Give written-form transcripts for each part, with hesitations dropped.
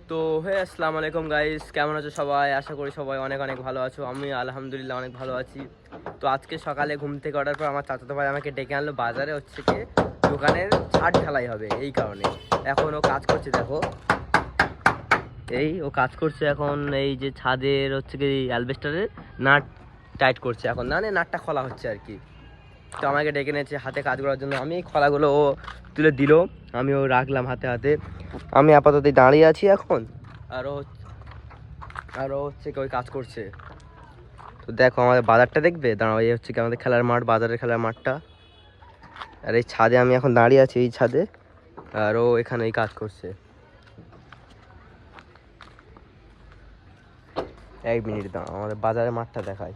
তো আসসালামু আলাইকুম গাইস, কেমন আছো সবাই? আশা করি সবাই অনেক অনেক ভালো আছো। আমি আলহামদুলিল্লাহ অনেক ভালো আছি। তো আজকে সকালে ঘুম থেকে ওঠার পর আমার চাচাতো ভাই আমাকে ডেকে আনলো বাজারে, হচ্ছে কি দোকানের ছাদ ঢালাই হবে এই কারণে। এখন ও কাজ করছে, দেখো ও কাজ করছে এখন। এই যে ছাদের হচ্ছে কি অ্যালবেস্টারের নাট টাইট করছে এখন, নাটটা খোলা হচ্ছে আর কি। তো আমাকে ডেকে নিয়েছে হাতে কাজ করার জন্য। আমি খোলাগুলো ও তুলে দিল, আমিও রাখলাম হাতে হাতে। আমি আপাতত দাঁড়িয়ে আছি এখন, আরও হচ্ছে কি ওই কাজ করছে। তো দেখো আমাদের বাজারটা দেখবে, দাঁড়াও, এই হচ্ছে কি আমাদের খেলার মাঠ, বাজারের খেলার মাঠটা। আর এই ছাদে আমি এখন দাঁড়িয়ে আছি, এই ছাদে, আর ও এখানে এই কাজ করছে। এক মিনিট দাঁড়াও, আমাদের বাজারের মাঠটা দেখায়।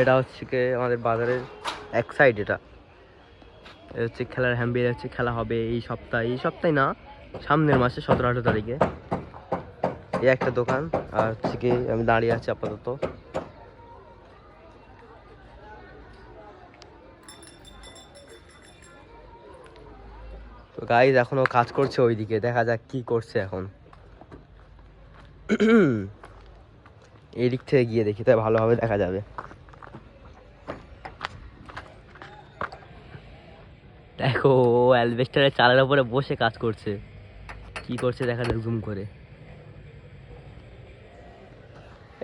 এটা হচ্ছে কি আমাদের বাজারের এক সাইড। এটা হচ্ছে খেলার হ্যাম্বিয়ার, হচ্ছে খেলা হবে এই সপ্তাহে না, সামনের মাসে 17-18 তারিখে। এই একটা দোকান, আর হচ্ছে কি আমি দাঁড়িয়ে আছি আপাতত। তো গাইজ এখনো কাজ করছে ওইদিকে, দেখা যাক কি করছে এখন। এই দিক থেকে গিয়ে দেখি, তাই ভালোভাবে দেখা যাবে। দেখো ও অ্যালবেস্টারের চালের উপরে বসে কাজ করছে, কি করছে দেখা যাক জুম করে।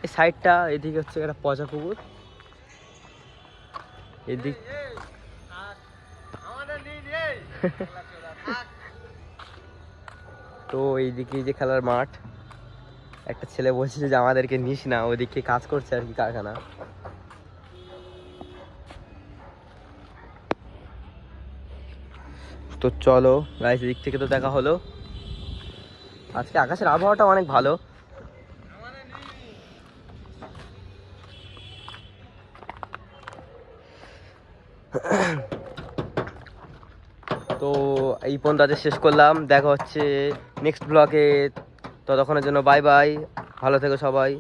এই সাইডটা এদিকে হচ্ছে একটা পচা পুকুর, এদিক তো এইদিকে যে খেলার মাঠ। একটা ছেলে বলছিল যে আমাদেরকে নিস না, ওইদিকে কাজ করছে আর কি কারখানা। তো চলো গাইস, এদিক থেকে তো দেখা হলো। আজকে আকাশের আবহাওয়াটা অনেক ভালো। তো এই পর্যন্ত আজ শেষ করলাম, দেখা হচ্ছে নেক্সট ব্লগে। ততক্ষণের জন্য বাই বাই, ভালো থেকো সবাই।